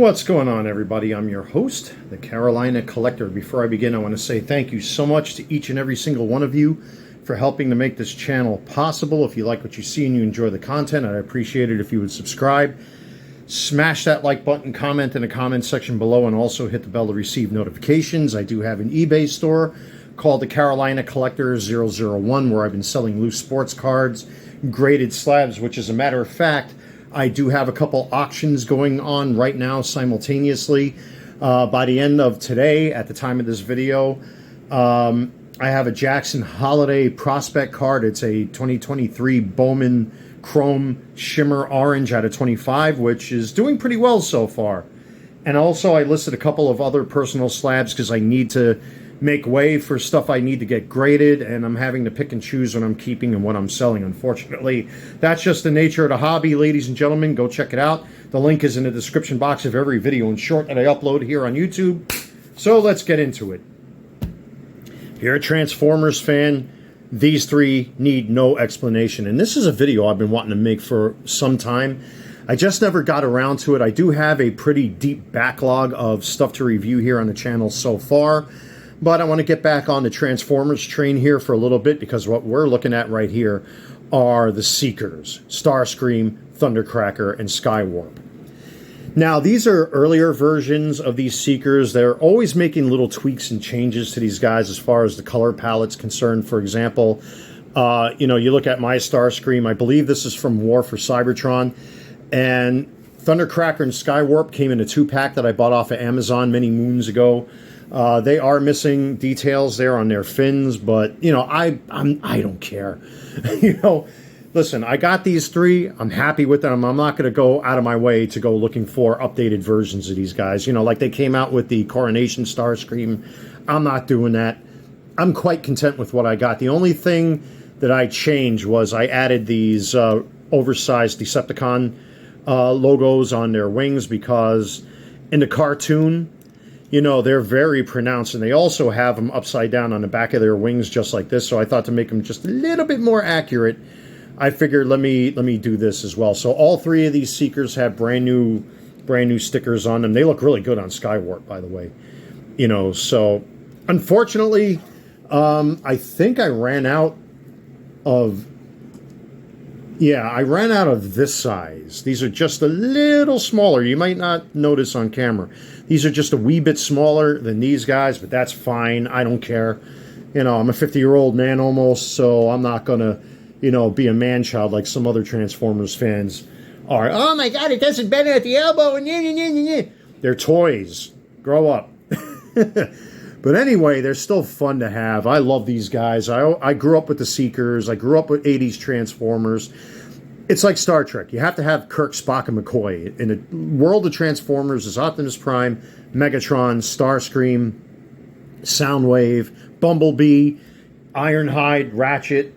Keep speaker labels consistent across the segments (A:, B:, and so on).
A: What's going on, everybody? I'm your host, the Carolina Collector. Before I begin, I want to say thank you so much to each and every single one of you for helping to make this channel possible. If you like what you see and you enjoy the content, I'd appreciate it if you would subscribe. Smash that like button, comment in the comment section below, and also hit the bell to receive notifications. I do have an eBay store called the Carolina Collector 001, where I've been selling loose sports cards, graded slabs, which, as a matter of fact, I do have a couple auctions going on right now simultaneously. By the end of today, at the time of this video, I have a Jackson Holiday prospect card. It's a 2023 Bowman Chrome Shimmer Orange out of 25, which is doing pretty well so far. And also I listed a couple of other personal slabs because I need to make way for stuff I need to get graded, and I'm having to pick and choose what I'm keeping and what I'm selling, unfortunately. That's just the nature of the hobby, ladies and gentlemen. Go check it out. The link is in the description box of every video and short that I upload here on YouTube. So let's get into it. If you're a Transformers fan, these three need no explanation. And this is a video I've been wanting to make for some time. I just never got around to it. I do have a pretty deep backlog of stuff to review here on the channel so far. But I want to get back on the Transformers train here for a little bit, because what we're looking at right here are the Seekers, Starscream, Thundercracker, and Skywarp. Now, these are earlier versions of these Seekers. They're always making little tweaks and changes to these guys as far as the color palette's concerned. For example, you look at my Starscream. I believe this is from War for Cybertron. And Thundercracker and Skywarp came in a 2-pack that I bought off of Amazon many moons ago. They are missing details there on their fins, but, I don't care. Listen, I got these three. I'm happy with them. I'm not going to go out of my way to go looking for updated versions of these guys. Like they came out with the Coronation Starscream. I'm not doing that. I'm quite content with what I got. The only thing that I changed was I added these oversized Decepticon logos on their wings, because in the cartoon, they're very pronounced, and they also have them upside down on the back of their wings just like this. So I thought, to make them just a little bit more accurate, I figured let me do this as well. So all three of these Seekers have brand new stickers on them. They look really good on Skywarp, by the way. So unfortunately, I think I ran out of this size. These are just a little smaller. You might not notice on camera. These are just a wee bit smaller than these guys, but that's fine. I don't care. I'm a 50-year-old man almost, so I'm not going to, be a man-child like some other Transformers fans are. Oh my God, it doesn't bend at the elbow, and They're toys. Grow up. But anyway, they're still fun to have. I love these guys. I grew up with the Seekers. I grew up with 80s Transformers. It's like Star Trek. You have to have Kirk, Spock, and McCoy. In the world of Transformers, is Optimus Prime, Megatron, Starscream, Soundwave, Bumblebee, Ironhide, Ratchet,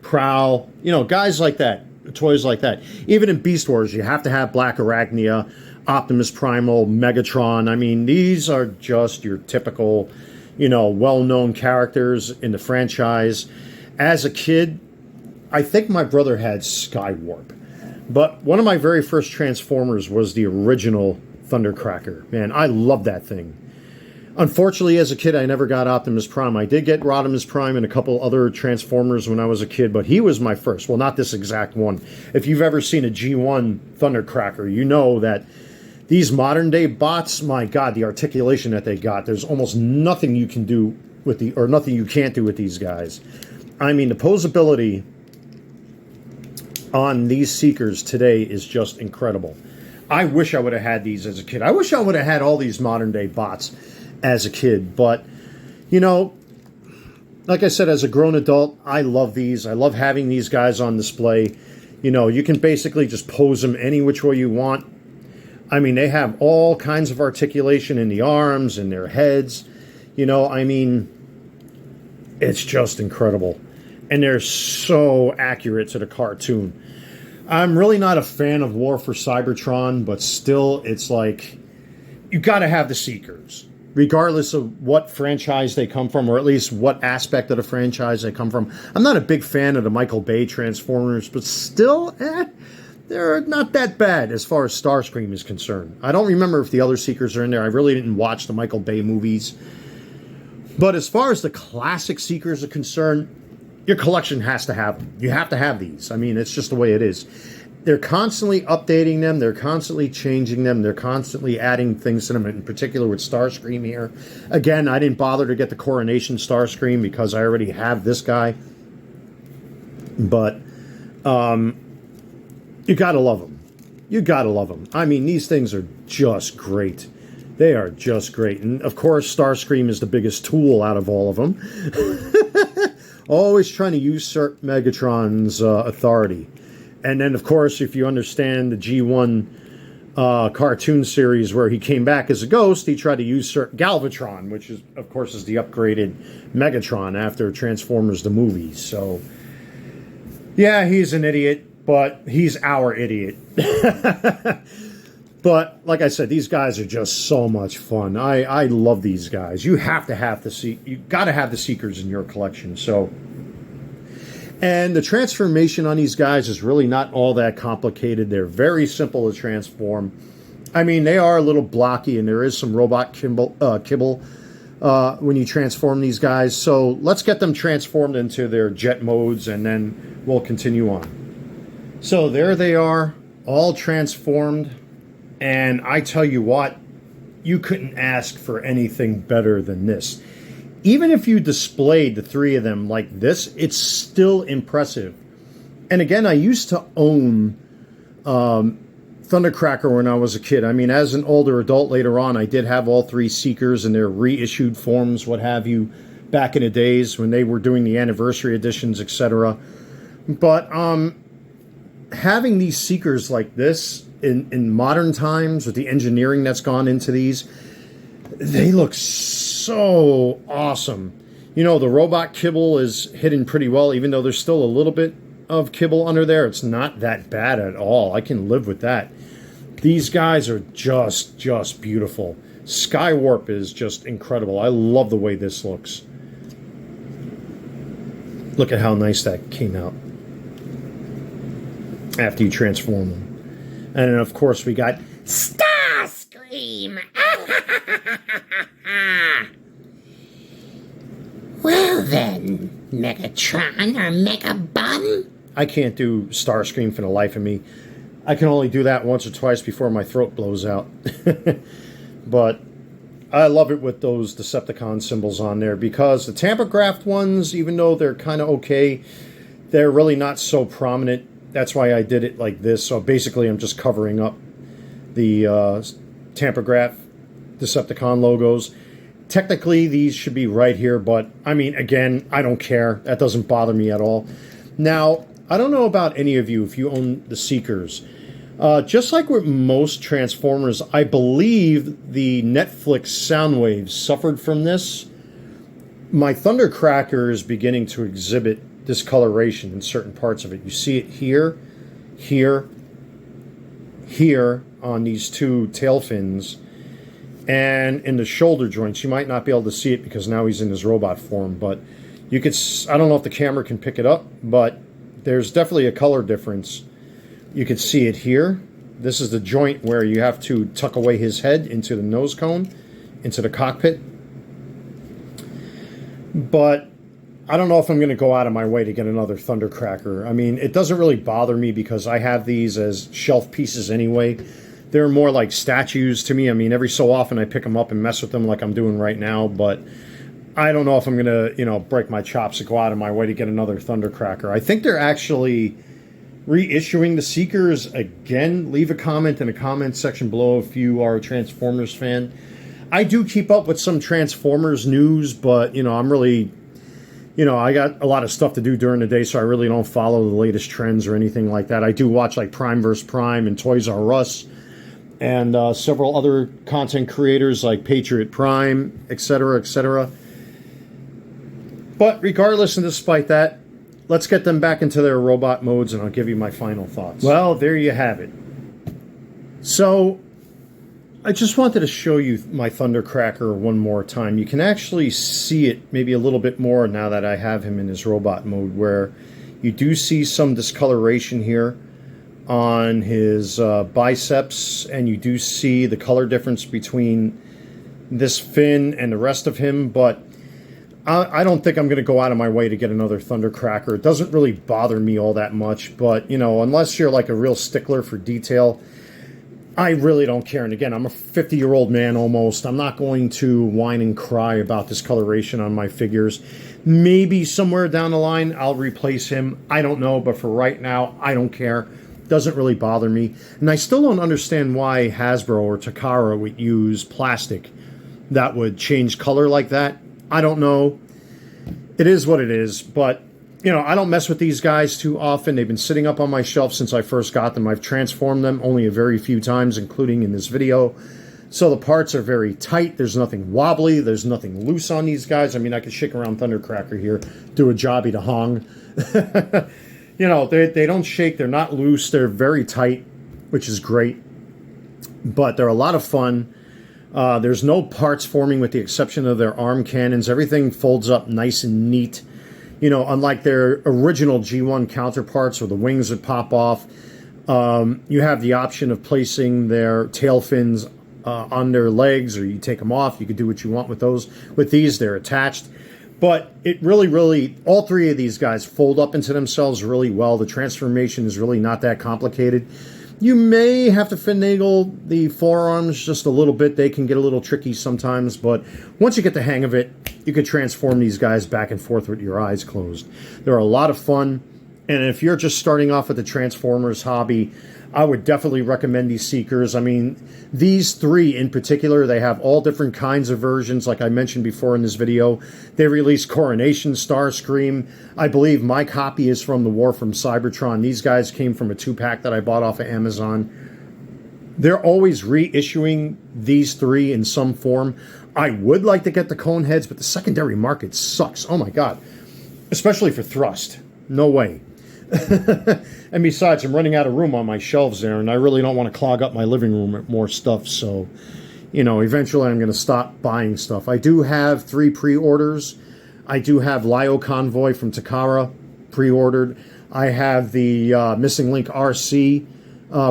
A: Prowl. Guys like that. Toys like that. Even in Beast Wars, you have to have Black Arachnia, Optimus Primal, Megatron. I mean, these are just your typical, well-known characters in the franchise. As a kid, I think my brother had Skywarp. But one of my very first Transformers was the original Thundercracker. Man, I love that thing. Unfortunately, as a kid, I never got Optimus Prime. I did get Optimus Prime and a couple other Transformers when I was a kid, but he was my first. Well, not this exact one. If you've ever seen a G1 Thundercracker, you know that these modern-day bots, my God, the articulation that they got, there's almost nothing you can do with nothing you can't do with these guys. I mean, the posability on these Seekers today is just incredible. I wish I would have had these as a kid. I wish I would have had all these modern-day bots as a kid. But, like I said, as a grown adult, I love these. I love having these guys on display. You can basically just pose them any which way you want. I mean, they have all kinds of articulation in the arms and their heads. I mean, it's just incredible. And they're so accurate to the cartoon. I'm really not a fan of War for Cybertron, but still, it's like, you got to have the Seekers, regardless of what franchise they come from, or at least what aspect of the franchise they come from. I'm not a big fan of the Michael Bay Transformers, but still, they're not that bad as far as Starscream is concerned. I don't remember if the other Seekers are in there. I really didn't watch the Michael Bay movies. But as far as the classic Seekers are concerned, your collection has to have them. You have to have these. I mean, it's just the way it is. They're constantly updating them. They're constantly changing them. They're constantly adding things to them, in particular with Starscream here. Again, I didn't bother to get the Coronation Starscream because I already have this guy. But you gotta love them. You gotta love them. I mean, these things are just great. They are just great. And, of course, Starscream is the biggest tool out of all of them. Always trying to usurp Megatron's authority. And then, of course, if you understand the G1 cartoon series where he came back as a ghost, he tried to usurp Galvatron, which, is, of course, is the upgraded Megatron after Transformers the movies. So, yeah, he's an idiot, but he's our idiot. But, like I said, these guys are just so much fun. I love these guys. You have to have you got to have the Seekers in your collection. So, and the transformation on these guys is really not all that complicated. They're very simple to transform. I mean, they are a little blocky, and there is some robot kibble when you transform these guys. So let's get them transformed into their jet modes, and then we'll continue on. So there they are, all transformed. And I tell you what, you couldn't ask for anything better than this. Even if you displayed the three of them like this, it's still impressive. And again, I used to own Thundercracker when I was a kid. I mean, as an older adult later on, I did have all three Seekers in their reissued forms, what have you, back in the days when they were doing the anniversary editions, etc. But having these Seekers like this, in modern times, with the engineering that's gone into these, they look so awesome. You know, the robot kibble is hidden pretty well, even though there's still a little bit of kibble under there. It's not that bad at all. I can live with that. These guys are just beautiful. Skywarp is just incredible. I love the way this looks. Look at how nice that came out after you transform them. And then, of course, we got
B: Starscream! Well then, Megatron or Megabun?
A: I can't do Starscream for the life of me. I can only do that once or twice before my throat blows out. But I love it with those Decepticon symbols on there, because the tamper-graphed ones, even though they're kind of okay, they're really not so prominent. That's why I did it like this. So basically, I'm just covering up the tamper-graph Decepticon logos. Technically, these should be right here, but I mean, again, I don't care. That doesn't bother me at all. Now, I don't know about any of you if you own the Seekers. Just like with most Transformers, I believe the Netflix sound waves suffered from this. My Thundercracker is beginning to exhibit discoloration in certain parts of it. You see it here, here, here on these two tail fins, and in the shoulder joints. You might not be able to see it because now he's in his robot form, but you could, I don't know if the camera can pick it up, but there's definitely a color difference. You could see it here. This is the joint where you have to tuck away his head into the nose cone, into the cockpit. But I don't know if I'm going to go out of my way to get another Thundercracker. I mean, it doesn't really bother me because I have these as shelf pieces anyway. They're more like statues to me. I mean, every so often I pick them up and mess with them like I'm doing right now, but I don't know if I'm going to, you know, break my chops to go out of my way to get another Thundercracker. I think they're actually reissuing the Seekers again. Leave a comment in the comment section below if you are a Transformers fan. I do keep up with some Transformers news, but, you know, I'm really... You know, I got a lot of stuff to do during the day, so I really don't follow the latest trends or anything like that. I do watch like Prime vs. Prime and Toys R Us and several other content creators like Patriot Prime, etc., etc. But regardless and despite that, let's get them back into their robot modes and I'll give you my final thoughts. Well, there you have it. So, I just wanted to show you my Thundercracker one more time. You can actually see it maybe a little bit more now that I have him in his robot mode, where you do see some discoloration here on his biceps, and you do see the color difference between this fin and the rest of him, but I don't think I'm going to go out of my way to get another Thundercracker. It doesn't really bother me all that much, but, you know, unless you're like a real stickler for detail, I really don't care. And again, I'm a 50-year-old man almost. I'm not going to whine and cry about discoloration on my figures. Maybe somewhere down the line I'll replace him. I don't know, but for right now, I don't care. Doesn't really bother me. And I still don't understand why Hasbro or Takara would use plastic that would change color like that. I don't know. It is what it is, but, you know, I don't mess with these guys too often. They've been sitting up on my shelf since I first got them. I've transformed them only a very few times, including in this video. So the parts are very tight. There's nothing wobbly. There's nothing loose on these guys. I mean, I could shake around Thundercracker here, do a jobby to Hong. You know, they don't shake. They're not loose. They're very tight, which is great. But they're a lot of fun. There's no parts forming with the exception of their arm cannons. Everything folds up nice and neat. You know, unlike their original G1 counterparts where the wings would pop off, you have the option of placing their tail fins on their legs, or you take them off. You could do what you want with those. With these, they're attached. But it really, all three of these guys fold up into themselves really well. The transformation is really not that complicated. You may have to finagle the forearms just a little bit. They can get a little tricky sometimes, but once you get the hang of it, you can transform these guys back and forth with your eyes closed. They're a lot of fun, and if you're just starting off with the Transformers hobby, I would definitely recommend these Seekers. I mean, these three in particular, they have all different kinds of versions, like I mentioned before in this video. They released Coronation, Starscream. I believe my copy is from the War from Cybertron. These guys came from a 2-pack that I bought off of Amazon. They're always reissuing these three in some form. I would like to get the cone heads, but the secondary market sucks. Oh my God. Especially for thrust. No way. And besides, I'm running out of room on my shelves there, and I really don't want to clog up my living room with more stuff. So, you know, eventually I'm going to stop buying stuff. I do have 3 pre-orders. I do have Lio Convoy from Takara pre-ordered. I have the Missing Link RC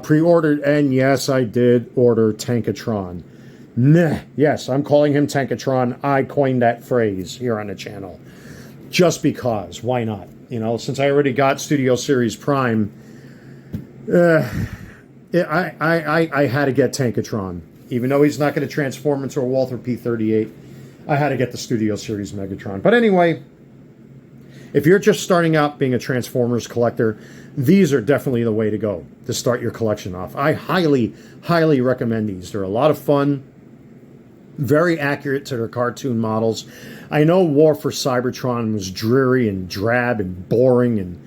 A: pre-ordered, and yes, I did order Tankatron. Nah, yes, I'm calling him Tankatron. I coined that phrase here on the channel. Just because. Why not? You know, since I already got Studio Series Prime, I had to get Tankatron. Even though he's not going to transform into a Walther P-38, I had to get the Studio Series Megatron. But anyway, if you're just starting out being a Transformers collector, these are definitely the way to go to start your collection off. I highly, highly recommend these. They're a lot of fun. Very accurate to their cartoon models. I know War for Cybertron was dreary and drab and boring and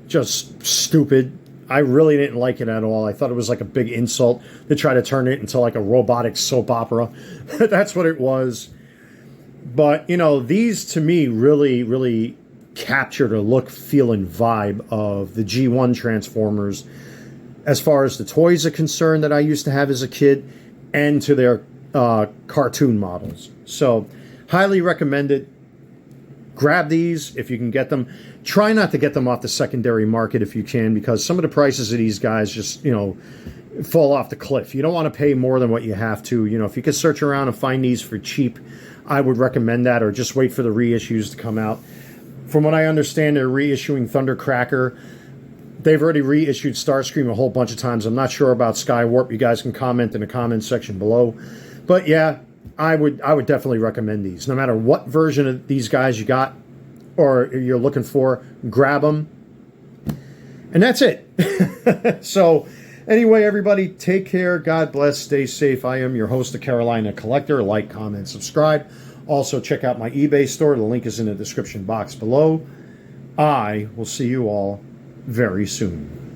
A: just stupid. I really didn't like it at all. I thought it was like a big insult to try to turn it into like a robotic soap opera. That's what it was. But, you know, these to me really capture the look, feel, and vibe of the G1 Transformers as far as the toys are concerned that I used to have as a kid, and to their cartoon models. So highly recommend it. Grab these if you can get them. Try not to get them off the secondary market if you can, because some of the prices of these guys just, you know, fall off the cliff. You don't want to pay more than what you have to. You know, if you could search around and find these for cheap, I would recommend that, or just wait for the reissues to come out. From what I understand, they're reissuing Thundercracker. They've already reissued Starscream a whole bunch of times. I'm not sure about Skywarp. You guys can comment in the comments section below. But yeah, I would definitely recommend these. No matter what version of these guys you got or you're looking for, grab them. And that's it. So anyway, everybody, take care. God bless. Stay safe. I am your host, the Carolina Collector. Like, comment, subscribe. Also, check out my eBay store. The link is in the description box below. I will see you all very soon.